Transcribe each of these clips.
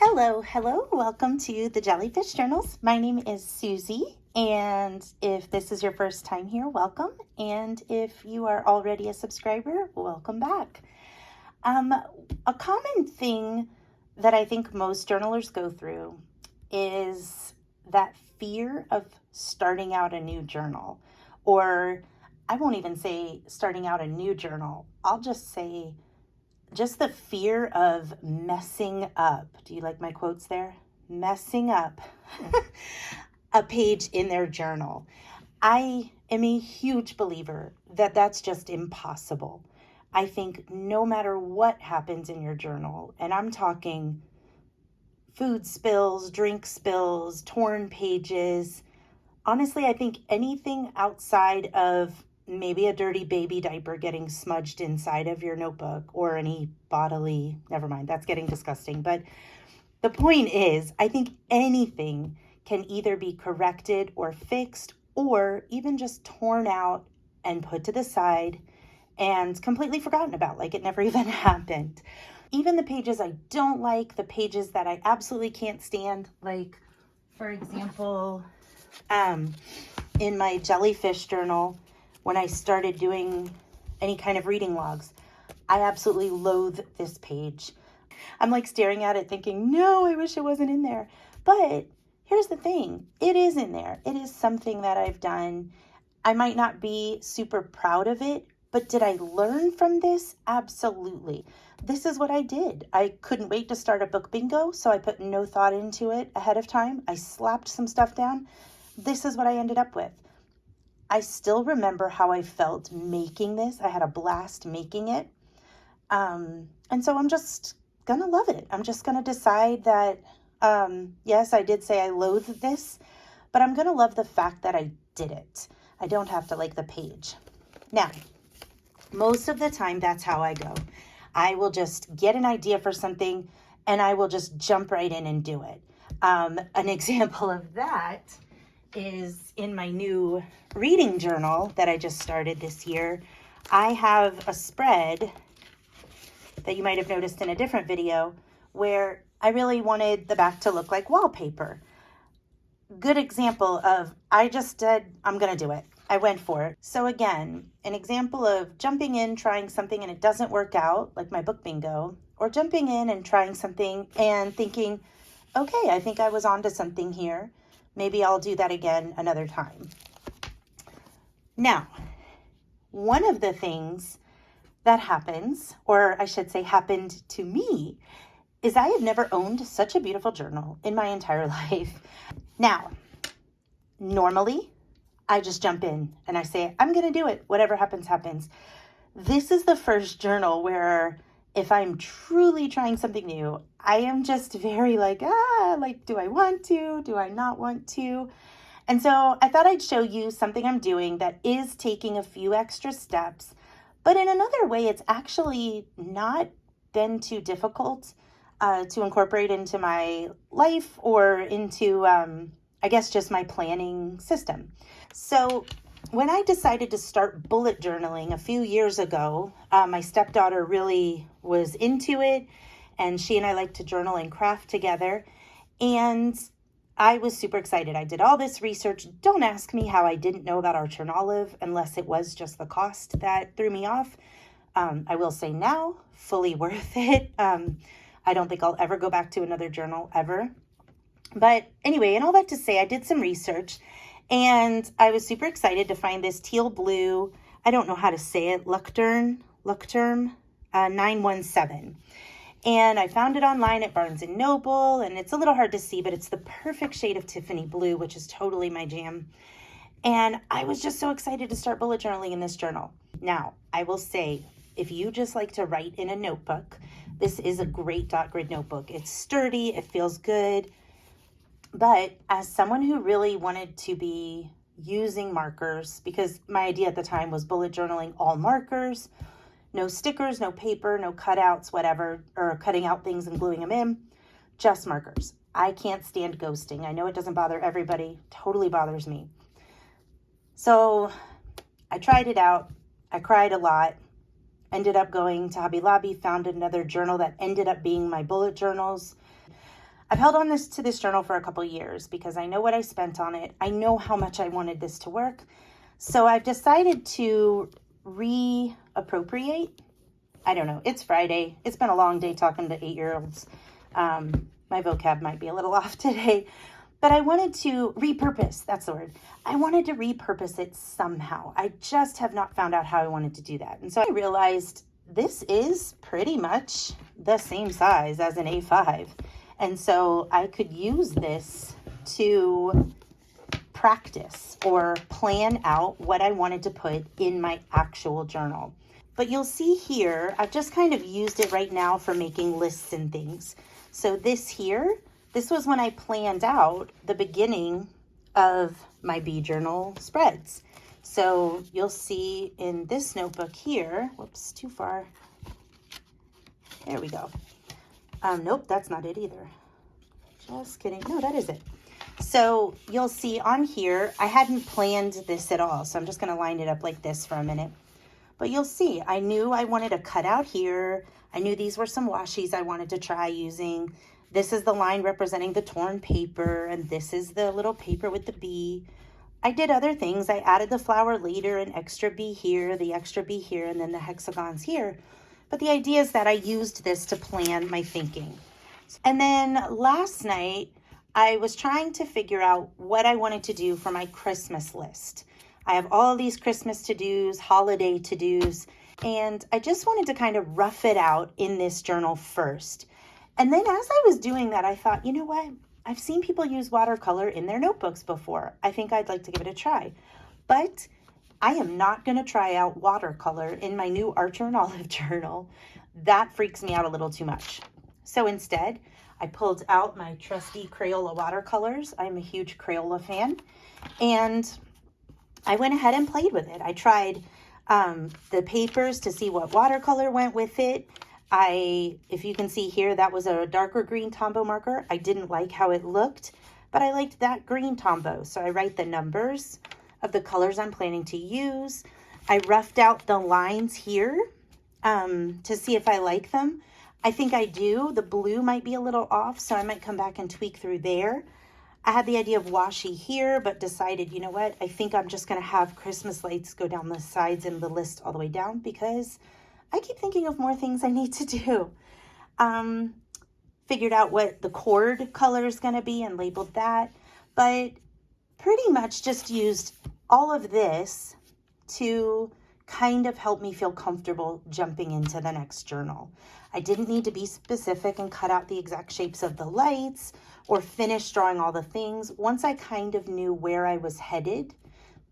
Hello, welcome to the Jellyfish Journals. My name is Susie, and if this is your first time here, welcome. And if you are already a subscriber, welcome back. A common thing that I think most journalers go through is that fear of starting out a new journal. Or I won't even say starting out a new journal. I'll just say just the fear of messing up. Do you like my quotes there? Messing up a page in their journal. I am a huge believer that that's just impossible. I think no matter what happens in your journal, and I'm talking food spills, drink spills, torn pages, honestly, I think anything outside of maybe a dirty baby diaper getting smudged inside of your notebook or any bodily, never mind, that's getting disgusting. But the point is, I think anything can either be corrected or fixed or even just torn out and put to the side and completely forgotten about, like it never even happened. Even the pages I don't like, the pages that I absolutely can't stand, like, for example, in my Jellyfish journal, when I started doing any kind of reading logs, I absolutely loathe this page. I'm like staring at it thinking, no, I wish it wasn't in there. But here's the thing, it is in there. It is something that I've done. I might not be super proud of it, but did I learn from this? Absolutely. This is what I did. I couldn't wait to start a book bingo, so I put no thought into it ahead of time. I slapped some stuff down. This is what I ended up with. I still remember how I felt making this. I had a blast making it. And so I'm just going to love it. I'm just going to decide that, yes, I did say I loathe this, but I'm going to love the fact that I did it. I don't have to like the page. Now, most of the time, that's how I go. I will just get an idea for something and I will just jump right in and do it. An example of that is in my new reading journal that I just started this year. I have a spread that you might have noticed in a different video where I really wanted the back to look like wallpaper. Good example of I just said, I'm going to do it. I went for it. So again, an example of jumping in, trying something and it doesn't work out, like my book bingo, or jumping in and trying something and thinking, okay, I think I was onto something here. Maybe I'll do that again another time. Now, one of the things that happens, or I should say happened to me, is I have never owned such a beautiful journal in my entire life. Now, normally, I just jump in and I say, I'm going to do it. Whatever happens, happens. This is the first journal where if I'm truly trying something new, I am just very like, do I want to? Do I not want to? And so I thought I'd show you something I'm doing that is taking a few extra steps, but in another way, it's actually not been too difficult to incorporate into my life or into, I guess, just my planning system. So when I decided to start bullet journaling a few years ago, my stepdaughter really was into it, and she and I like to journal and craft together, and I was super excited. I did all this research. Don't ask me how I didn't know about Archer and Olive unless it was just the cost that threw me off. I will say now, fully worth it. I don't think I'll ever go back to another journal ever. But anyway, and all that to say, I did some research and I was super excited to find this teal blue, I don't know how to say it, Lucturn 917. And I found it online at Barnes & Noble, and it's a little hard to see, but it's the perfect shade of Tiffany blue, which is totally my jam. And I was just so excited to start bullet journaling in this journal. Now, I will say, if you just like to write in a notebook, this is a great dot grid notebook. It's sturdy, it feels good. But as someone who really wanted to be using markers, because my idea at the time was bullet journaling all markers, no stickers, no paper, no cutouts, whatever, or cutting out things and gluing them in, just markers. I can't stand ghosting. I know it doesn't bother everybody, totally bothers me. So I tried it out. I cried a lot. Ended up going to Hobby Lobby, found another journal that ended up being my bullet journals. I've held on to this journal for a couple years because I know what I spent on it. I know how much I wanted this to work. So I've decided to reappropriate. I don't know. It's Friday. It's been a long day talking to 8-year-olds. My vocab might be a little off today, but I wanted to repurpose. That's the word. I wanted to repurpose it somehow. I just have not found out how I wanted to do that. And so I realized this is pretty much the same size as an A5. And so I could use this to practice or plan out what I wanted to put in my actual journal. But you'll see here, I've just kind of used it right now for making lists and things. So this here, this was when I planned out the beginning of my bee journal spreads. So you'll see in this notebook here, whoops, too far. There we go. Nope, that's not it either. Just kidding. No, that is it. So you'll see on here, I hadn't planned this at all. So I'm just going to line it up like this for a minute. But you'll see, I knew I wanted a cutout here. I knew these were some washies I wanted to try using. This is the line representing the torn paper, and this is the little paper with the bee. I did other things. I added the flower later, an extra bee here, the extra bee here, and then the hexagons here. But the idea is that I used this to plan my thinking. And then last night, I was trying to figure out what I wanted to do for my Christmas list. I have all these Christmas to-dos, holiday to-dos, and I just wanted to kind of rough it out in this journal first. And then as I was doing that, I thought, you know what? I've seen people use watercolor in their notebooks before. I think I'd like to give it a try. But I am not going to try out watercolor in my new Archer and Olive journal. That freaks me out a little too much. So instead, I pulled out my trusty Crayola watercolors. I'm a huge Crayola fan. And I went ahead and played with it. I tried the papers to see what watercolor went with it. If you can see here, that was a darker green Tombow marker. I didn't like how it looked, but I liked that green Tombow. So I write the numbers of the colors I'm planning to use. I roughed out the lines here to see if I like them. I think I do. The blue might be a little off, so I might come back and tweak through there. I had the idea of washi here, but decided, you know what? I think I'm just going to have Christmas lights go down the sides and the list all the way down because I keep thinking of more things I need to do. Figured out what the cord color is going to be and labeled that, but pretty much just used all of this to kind of help me feel comfortable jumping into the next journal. I didn't need to be specific and cut out the exact shapes of the lights or finish drawing all the things. Once I kind of knew where I was headed,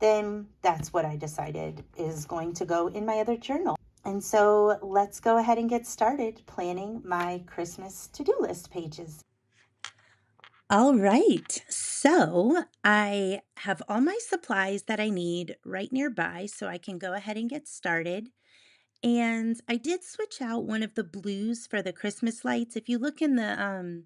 then that's what I decided is going to go in my other journal. And so let's go ahead and get started planning my Christmas to-do list pages. All right, so I have all my supplies that I need right nearby so I can go ahead and get started. And I did switch out one of the blues for the Christmas lights. If you look in the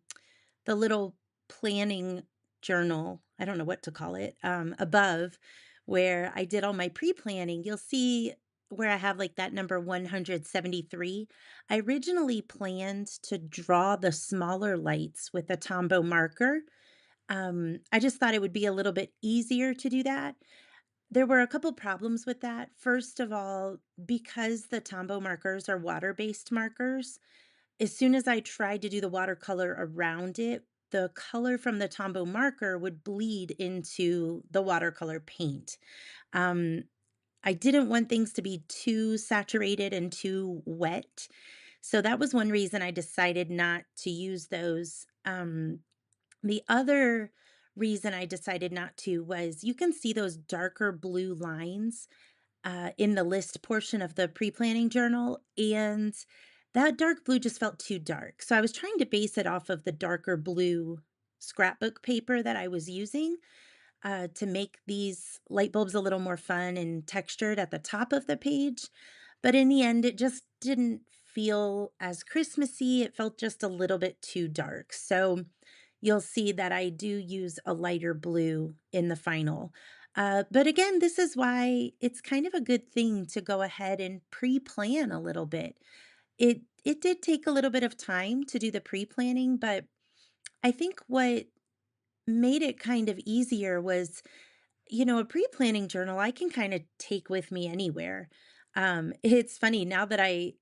little planning journal, I don't know what to call it, above where I did all my pre-planning, you'll see where I have like that number 173. I originally planned to draw the smaller lights with a Tombow marker. I just thought it would be a little bit easier to do that. There were a couple problems with that. First of all, because the Tombow markers are water-based markers, as soon as I tried to do the watercolor around it, the color from the Tombow marker would bleed into the watercolor paint. Um, I didn't want things to be too saturated and too wet. So that was one reason I decided not to use those. The other reason I decided not to was you can see those darker blue lines in the list portion of the pre-planning journal, and that dark blue just felt too dark. So I was trying to base it off of the darker blue scrapbook paper that I was using to make these light bulbs a little more fun and textured at the top of the page. But in the end, it just didn't feel as Christmassy. It felt just a little bit too dark. So you'll see that I do use a lighter blue in the final. But again, this is why it's kind of a good thing to go ahead and pre-plan a little bit. It did take a little bit of time to do the pre-planning, but I think what made it kind of easier was, a pre-planning journal I can kind of take with me anywhere. It's funny now that I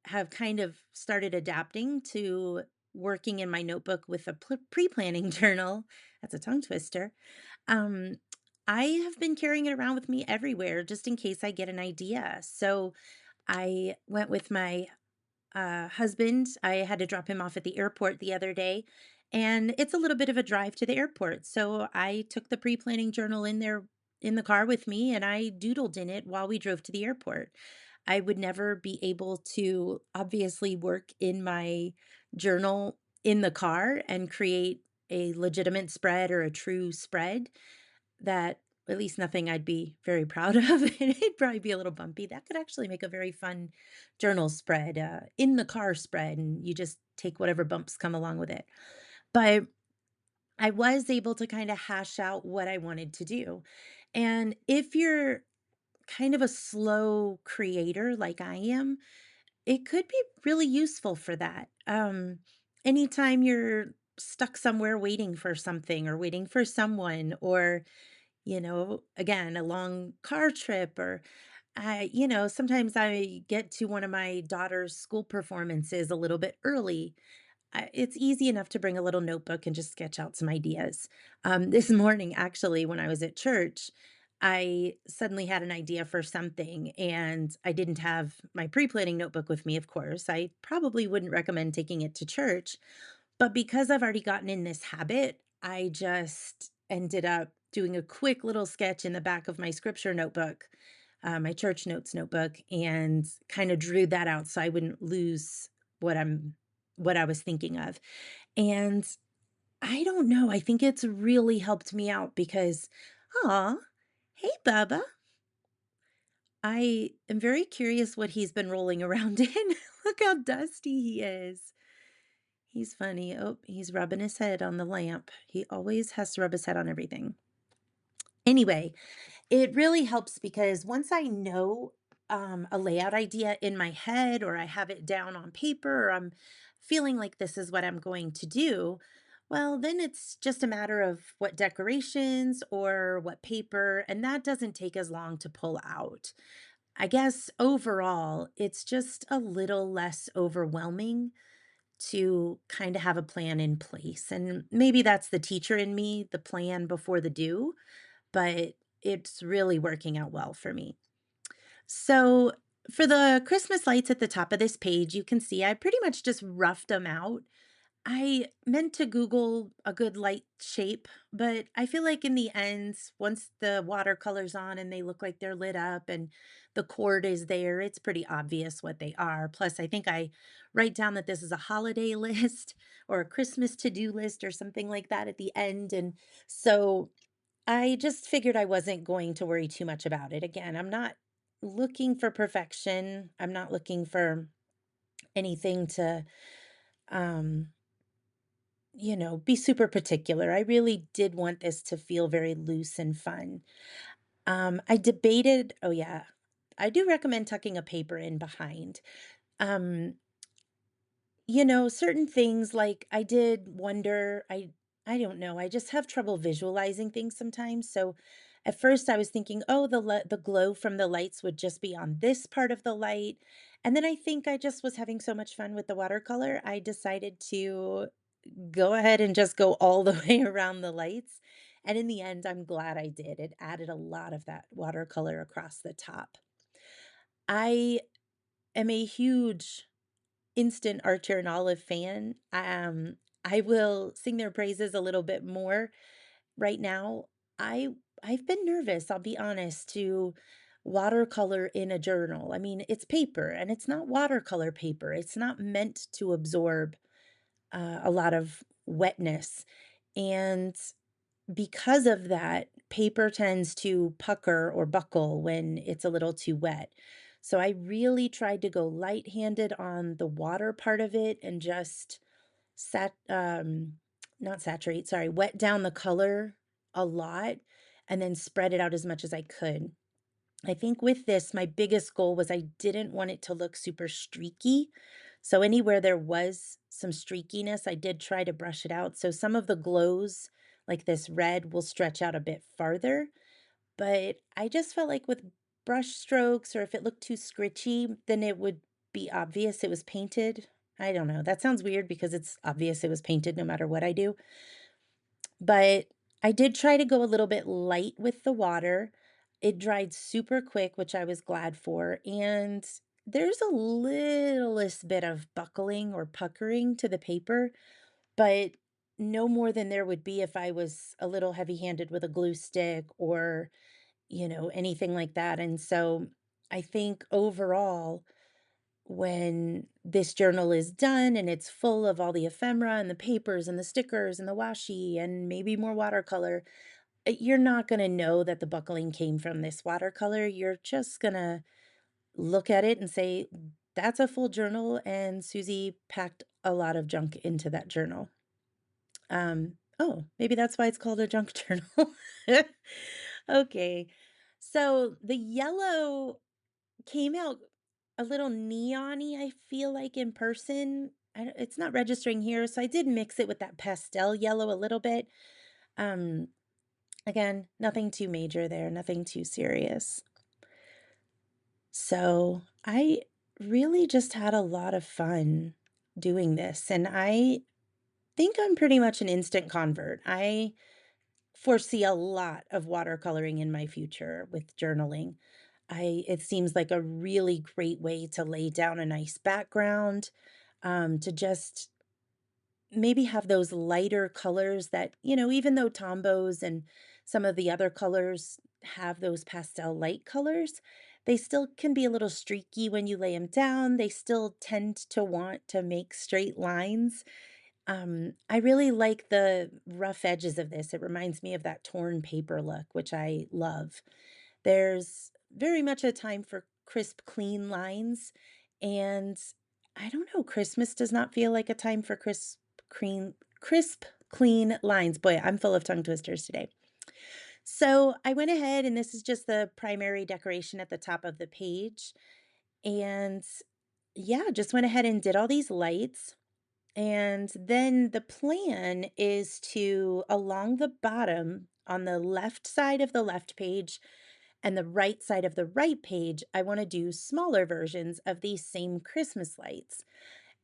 have kind of started adapting to working in my notebook with a pre-planning journal. That's a tongue twister. Um, I have been carrying it around with me everywhere just in case I get an idea. So I went with my husband. I had to drop him off at the airport the other day, and it's a little bit of a drive to the airport. So I took the pre planning journal in there in the car with me and I doodled in it while we drove to the airport. I would never be able to obviously work in my journal in the car and create a legitimate spread or a true spread that at least nothing I'd be very proud of. It'd probably be a little bumpy. That could actually make a very fun journal spread, in the car spread, and you just take whatever bumps come along with it. But I was able to kind of hash out what I wanted to do. And if you're kind of a slow creator like I am, it could be really useful for that. Anytime you're stuck somewhere waiting for something or waiting for someone, or again, a long car trip, or sometimes I get to one of my daughter's school performances a little bit early. It's easy enough to bring a little notebook and just sketch out some ideas. This morning, actually, when I was at church, I suddenly had an idea for something, and I didn't have my pre planning notebook with me, of course. I probably wouldn't recommend taking it to church, but because I've already gotten in this habit, I just ended up doing a quick little sketch in the back of my scripture notebook, my church notes notebook, and kind of drew that out so I wouldn't lose what I'm what I was thinking of. And I don't know, I think it's really helped me out because, aw, hey Bubba. I am very curious what he's been rolling around in. Look how dusty he is. He's funny. Oh, he's rubbing his head on the lamp. He always has to rub his head on everything. Anyway, it really helps because once I know a layout idea in my head, or I have it down on paper, or I'm feeling like this is what I'm going to do, well, then it's just a matter of what decorations or what paper, and that doesn't take as long to pull out. I guess overall, it's just a little less overwhelming to kind of have a plan in place. And maybe that's the teacher in me, the plan before the do, but it's really working out well for me. So, for the Christmas lights at the top of this page, you can see I pretty much just roughed them out. I meant to Google a good light shape, but I feel like in the end, once the watercolor's on and they look like they're lit up and the cord is there, it's pretty obvious what they are. Plus, I think I write down that this is a holiday list or a Christmas to-do list or something like that at the end. And so I just figured I wasn't going to worry too much about it. Again, I'm not looking for perfection. I'm not looking for anything to um be super particular. I really did want this to feel very loose and fun. I debated, oh yeah, I do recommend tucking a paper in behind. Um, certain things like I did wonder, I don't know, I just have trouble visualizing things sometimes. So at first I was thinking, oh, the glow from the lights would just be on this part of the light. And then I think I just was having so much fun with the watercolor, I decided to go ahead and just go all the way around the lights. And in the end, I'm glad I did. It added a lot of that watercolor across the top. I am a huge Instant Archer and Olive fan. I will sing their praises a little bit more right now. I I've been nervous, I'll be honest, to watercolor in a journal. I mean, it's paper and it's not watercolor paper. It's not meant to absorb a lot of wetness. And because of that, paper tends to pucker or buckle when it's a little too wet. So I really tried to go light-handed on the water part of it and just sat not saturate, sorry, wet down the color a lot and then spread it out as much as I could. I think with this, my biggest goal was I didn't want it to look super streaky. So anywhere there was some streakiness, I did try to brush it out. So some of the glows, like this red, will stretch out a bit farther. But I just felt like with brush strokes or if it looked too scritchy, then it would be obvious it was painted. I don't know. That sounds weird because it's obvious it was painted no matter what I do. But I did try to go a little bit light with the water. It dried super quick, which I was glad for. And there's a littlest bit of buckling or puckering to the paper, but no more than there would be if I was a little heavy-handed with a glue stick or, anything like that. And so I think overall, when this journal is done and it's full of all the ephemera and the papers and the stickers and the washi and maybe more watercolor, you're not going to know that the buckling came from this watercolor. You're just going to look at it and say, that's a full journal, and Susie packed a lot of junk into that journal. Oh, maybe that's why it's called a junk journal. Okay. So the yellow came out a little neon-y, I feel like, in person. It's not registering here, so I did mix it with that pastel yellow a little bit. Um, Again, nothing too major there, nothing too serious. So I really just had a lot of fun doing this, and I think I'm pretty much an instant convert. I foresee a lot of watercoloring in my future with journaling. It seems like a really great way to lay down a nice background, to just maybe have those lighter colors that, even though Tombows and some of the other colors have those pastel light colors, they still can be a little streaky when you lay them down. They still tend to want to make straight lines. I really like the rough edges of this. It reminds me of that torn paper look, which I love. There's very much a time for crisp, clean lines, and I don't know, Christmas does not feel like a time for crisp, clean lines. Boy, I'm full of tongue twisters today. So I went ahead, and this is just the primary decoration at the top of the page. And yeah, just went ahead and did all these lights. And then the plan is to, along the bottom, on the left side of the left page and the right side of the right page, I want to do smaller versions of these same Christmas lights.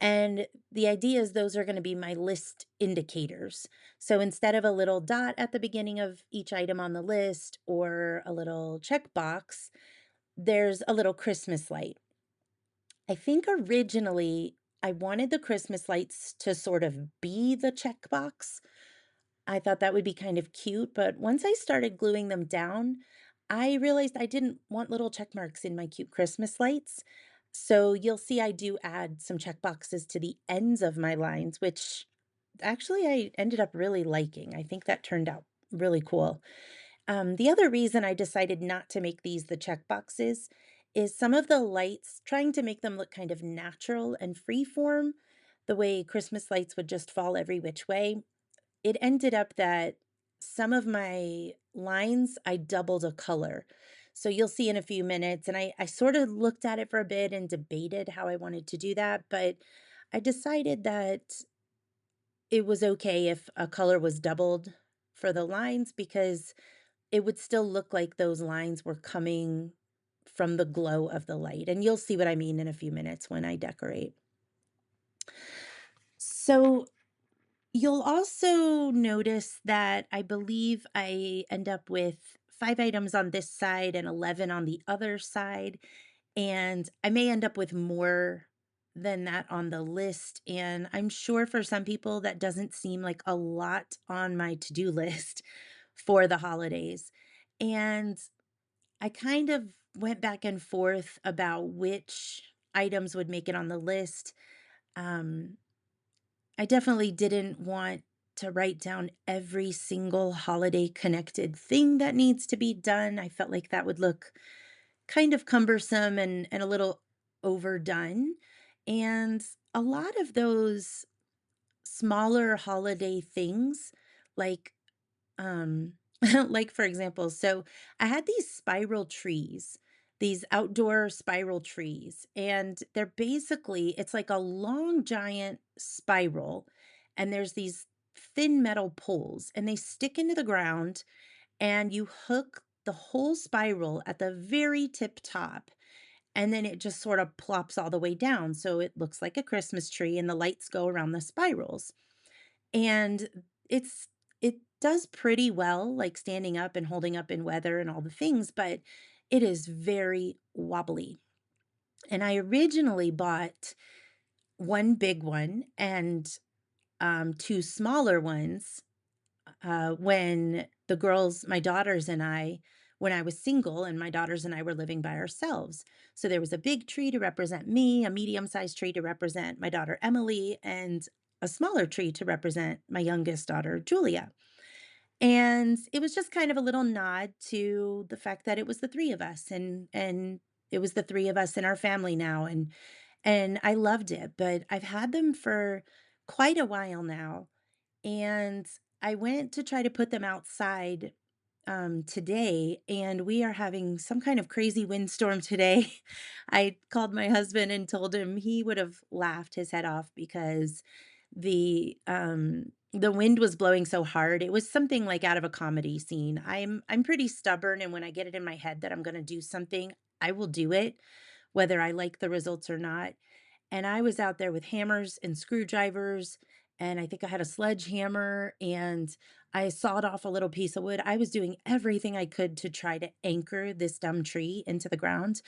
And the idea is those are going to be my list indicators. So instead of a little dot at the beginning of each item on the list or a little checkbox, there's a little Christmas light. I think originally I wanted the Christmas lights to sort of be the checkbox. I thought that would be kind of cute, but once I started gluing them down, I realized I didn't want little check marks in my cute Christmas lights. So you'll see I do add some check boxes to the ends of my lines, which actually I ended up really liking. I think that turned out really cool. The other reason I decided not to make these the check boxes is some of the lights, trying to make them look kind of natural and freeform, the way Christmas lights would just fall every which way. It ended up that some of my lines, I doubled a color. So you'll see in a few minutes, and I sort of looked at it for a bit and debated how I wanted to do that, but I decided that it was okay if a color was doubled for the lines because it would still look like those lines were coming from the glow of the light, and you'll see what I mean in a few minutes when I decorate. So you'll also notice that I believe I end up with 5 items on this side and 11 on the other side, and I may end up with more than that on the list, and I'm sure for some people that doesn't seem like a lot on my to-do list for the holidays. And I kind of went back and forth about which items would make it on the list. Um, I definitely didn't want to write down every single holiday connected thing that needs to be done. I felt like that would look kind of cumbersome and a little overdone. And a lot of those smaller holiday things, like like for example, so I had these spiral trees these outdoor spiral trees. And they're basically, it's like a long, giant spiral. And there's these thin metal poles, and they stick into the ground, and you hook the whole spiral at the very tip top. And then it just sort of plops all the way down. So it looks like a Christmas tree, and the lights go around the spirals. And it's it does pretty well, like standing up and holding up in weather and all the things, but it is very wobbly. And I originally bought one big one and two smaller ones when the girls, my daughters and I, when I was single and my daughters and I were living by ourselves. So there was a big tree to represent me, a medium sized tree to represent my daughter Emily, and a smaller tree to represent my youngest daughter Julia. And it was just kind of a little nod to the fact that it was the three of us, and it was the three of us in our family now, and I loved it, but I've had them for quite a while now, and I went to try to put them outside today, and we are having some kind of crazy windstorm today. I called my husband and told him he would have laughed his head off because the wind was blowing so hard. It was something like out of a comedy scene. I'm pretty stubborn, and when I get it in my head that I'm going to do something, I will do it, whether I like the results or not. And I was out there with hammers and screwdrivers, and I think I had a sledgehammer, and I sawed off a little piece of wood. I was doing everything I could to try to anchor this dumb tree into the ground.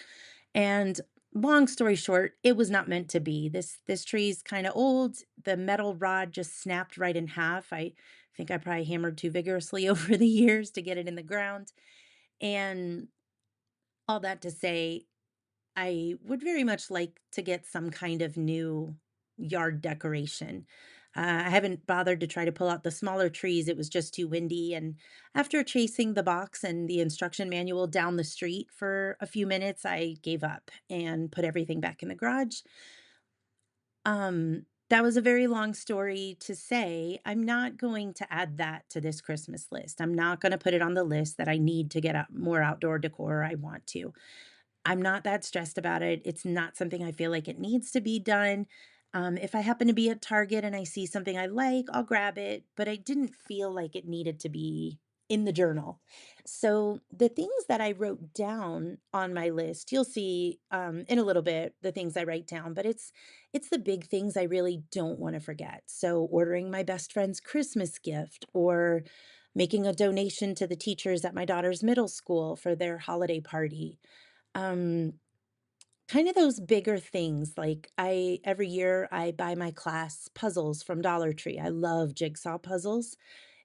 And long story short, it was not meant to be. This tree's kind of old. The metal rod just snapped right in half. I think I probably hammered too vigorously over the years to get it in the ground. And all that to say, I would very much like to get some kind of new yard decoration. I haven't bothered to try to pull out the smaller trees. It was just too windy. And after chasing the box and the instruction manual down the street for a few minutes, I gave up and put everything back in the garage. That was a very long story to say I'm not going to add that to this Christmas list. I'm not going to put it on the list that I need to get out more outdoor decor. I want to. I'm not that stressed about it. It's not something I feel like it needs to be done. If I happen to be at Target and I see something I like, I'll grab it, but I didn't feel like it needed to be in the journal. So the things that I wrote down on my list, you'll see in a little bit the things I write down, but it's the big things I really don't want to forget. So ordering my best friend's Christmas gift, or making a donation to the teachers at my daughter's middle school for their holiday party, um, kind of those bigger things. Like, I every year I buy my class puzzles from Dollar Tree. I love jigsaw puzzles.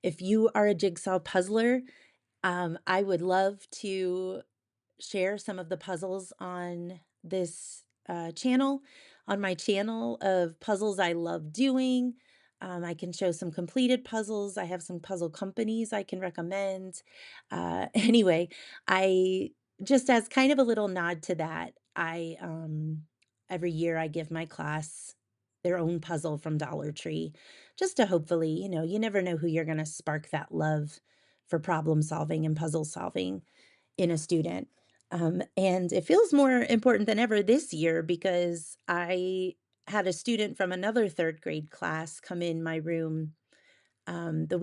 If you are a jigsaw puzzler, I would love to share some of the puzzles on this channel, on my channel, of puzzles I love doing. I can show some completed puzzles. I have some puzzle companies I can recommend. Anyway, I just as kind of a little nod to that, I every year I give my class their own puzzle from Dollar Tree, just to hopefully, you never know who you're going to spark that love for problem solving and puzzle solving in a student. And it feels more important than ever this year because I had a student from another third grade class come in my room the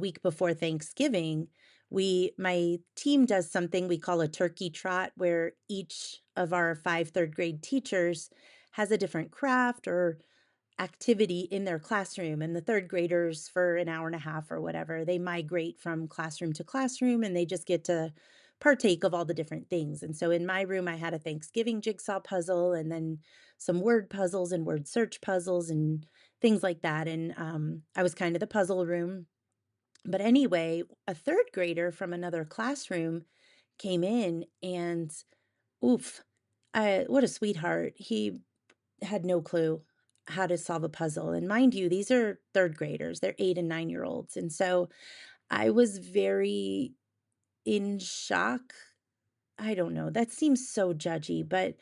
week before Thanksgiving. My team does something we call a turkey trot, where each of our five third grade teachers has a different craft or activity in their classroom, and the third graders, for an hour and a half or whatever, they migrate from classroom to classroom, and they just get to partake of all the different things. And so in my room, I had a Thanksgiving jigsaw puzzle, and then some word puzzles and word search puzzles and things like that. And I was kind of the puzzle room. But anyway, a third grader from another classroom came in, and oof, what a sweetheart. He had no clue how to solve a puzzle. And mind you, these are third graders, they're 8 and 9-year-olds. And so I was very in shock. I don't know, that seems so judgy, but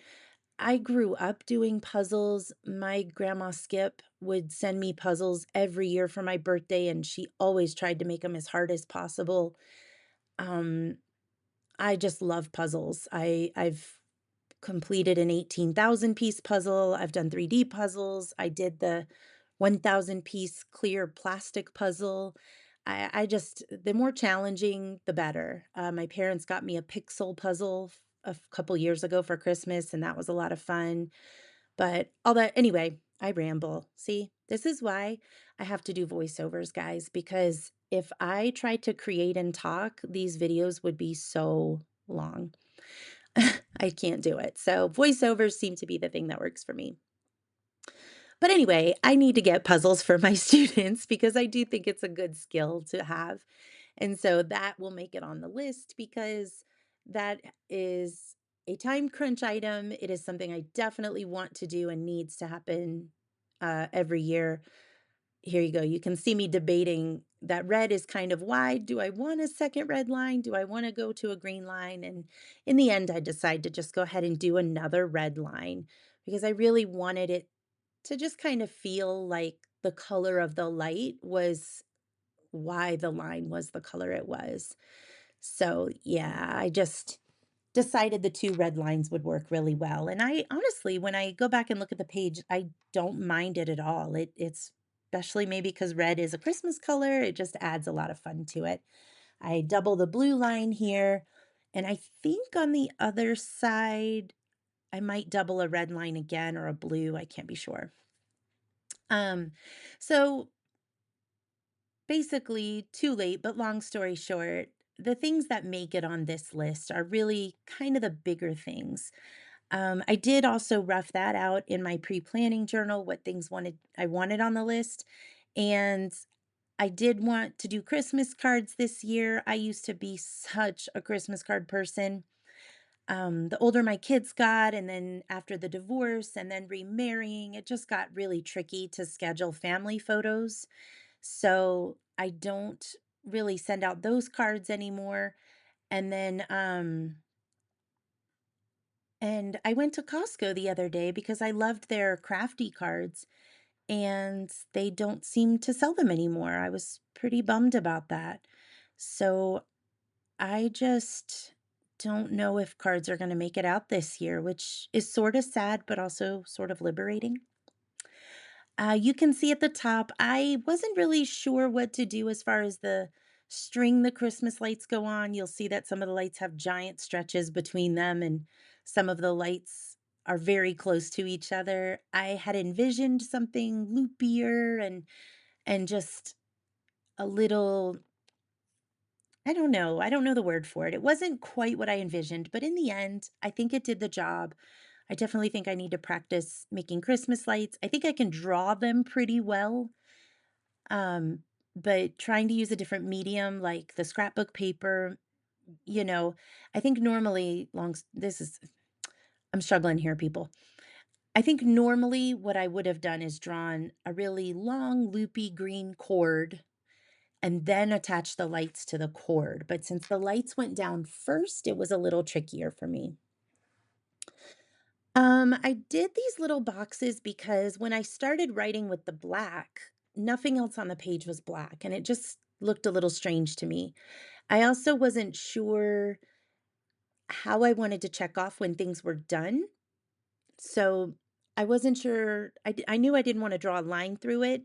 I grew up doing puzzles. My grandma Skip would send me puzzles every year for my birthday, and she always tried to make them as hard as possible. Um, I just love puzzles. I've completed an 18,000 piece puzzle. I've done 3D puzzles. I did the 1,000 piece clear plastic puzzle. I just, the more challenging, the better. My parents got me a pixel puzzle couple years ago for Christmas, and that was a lot of fun. But all that, anyway, I ramble. See, this is why I have to do voiceovers, guys, because if I tried to create and talk, these videos would be so long. I can't do it. So voiceovers seem to be the thing that works for me. But anyway, I need to get puzzles for my students because I do think it's a good skill to have. And so that will make it on the list because that is a time crunch item. It is something I definitely want to do and needs to happen every year. Here you go. You can see me debating that red is kind of wide. Do I want a second red line? Do I want to go to a green line? And in the end, I decided to just go ahead and do another red line because I really wanted it to just kind of feel like the color of the light was why the line was the color it was. So, yeah, I just decided the 2 red lines would work really well, and I honestly, when I go back and look at the page, I don't mind it at all. It's especially maybe because red is a Christmas color, it just adds a lot of fun to it. I double the blue line here, and I think on the other side, I might double a red line again or a blue, I can't be sure. Um, so basically, too late, but long story short, the things that make it on this list are really kind of the bigger things. I did also rough that out in my pre-planning journal, what things I wanted on the list. And I did want to do Christmas cards this year. I used to be such a Christmas card person. The older my kids got, and then after the divorce and then remarrying, it just got really tricky to schedule family photos. So I don't really send out those cards anymore. And then, and I went to Costco the other day because I loved their crafty cards and they don't seem to sell them anymore. I was pretty bummed about that. So I just don't know if cards are going to make it out this year, which is sort of sad, but also sort of liberating. You can see at the top, I wasn't really sure what to do as far as the string the Christmas lights go on. You'll see that some of the lights have giant stretches between them, and some of the lights are very close to each other. I had envisioned something loopier and just a little, I don't know. I don't know the word for it. It wasn't quite what I envisioned, but in the end, I think it did the job. I definitely think I need to practice making Christmas lights. I think I can draw them pretty well. Um, but trying to use a different medium like the scrapbook paper, you know, I think normally this is I'm struggling here, people. I think normally what I would have done is drawn a really long loopy green cord and then attach the lights to the cord. But since the lights went down first, it was a little trickier for me. I did these little boxes because when I started writing with the black, nothing else on the page was black, and it just looked a little strange to me. I also wasn't sure how I wanted to check off when things were done. So I wasn't sure. I knew I didn't want to draw a line through it,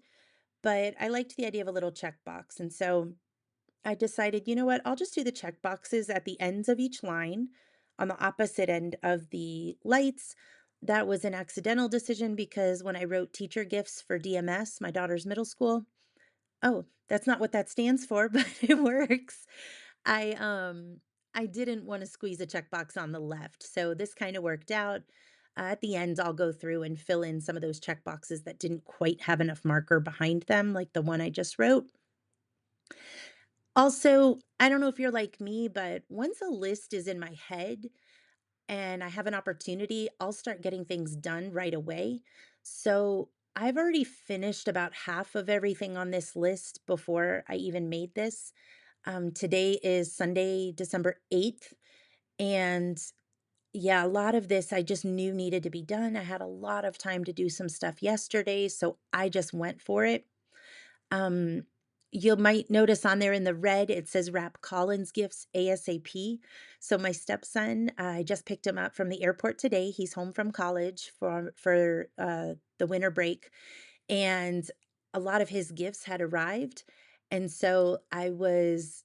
but I liked the idea of a little checkbox. And so I decided, you know what? I'll just do the check boxes at the ends of each line on the opposite end of the lights. That was an accidental decision because when I wrote teacher gifts for DMS, my daughter's middle school, oh, that's not what that stands for, but it works. I um I didn't want to squeeze a checkbox on the left. So this kind of worked out. At the end, I'll go through and fill in some of those check boxes that didn't quite have enough marker behind them, like the one I just wrote. Also, I don't know if you're like me, but once a list is in my head and I have an opportunity, I'll start getting things done right away. So I've already finished about half of everything on this list before I even made this. Today is Sunday, December 8th. And yeah, a lot of this I just knew needed to be done. I had a lot of time to do some stuff yesterday, so I just went for it. Um, You might notice on there in the red, it says wrap Collins gifts ASAP. So my stepson, I just picked him up from the airport today. He's home from college for the winter break, and a lot of his gifts had arrived. And so I was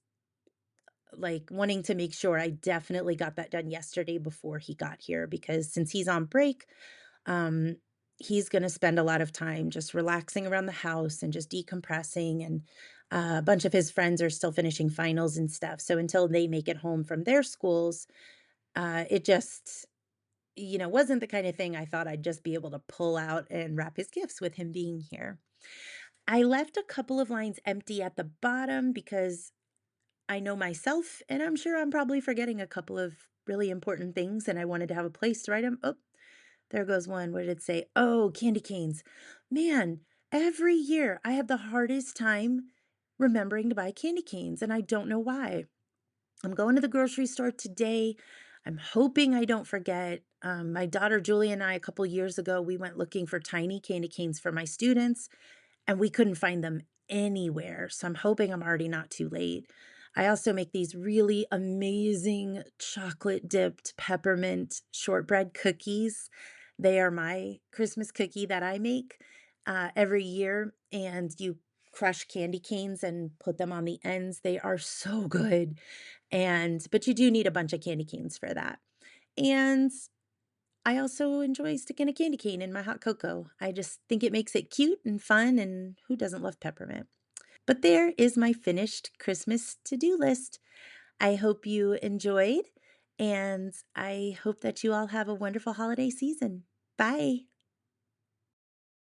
like wanting to make sure I definitely got that done yesterday before he got here because since he's on break, um, he's gonna spend a lot of time just relaxing around the house and just decompressing, and, a bunch of his friends are still finishing finals and stuff, so until they make it home from their schools, it just, wasn't the kinda thing I thought I'd just be able to pull out and wrap his gifts with him being here. I left a couple of lines empty at the bottom because I know myself, and I'm sure I'm probably forgetting a couple of really important things, and I wanted to have a place to write them. Oh, there goes one. What did it say? Oh, candy canes. Man, every year I have the hardest time remembering to buy candy canes, and I don't know why. I'm going to the grocery store today. I'm hoping I don't forget. My daughter Julie and I, a couple years ago, we went looking for tiny candy canes for my students, and we couldn't find them anywhere, so I'm hoping I'm already not too late. I also make these really amazing chocolate-dipped peppermint shortbread cookies. They are my Christmas cookie that I make, every year, and you crush candy canes and put them on the ends. They are so good, but you do need a bunch of candy canes for that. And I also enjoy sticking a candy cane in my hot cocoa. I just think it makes it cute and fun, and who doesn't love peppermint? But there is my finished Christmas to-do list. I hope you enjoyed, and I hope that you all have a wonderful holiday season. Bye.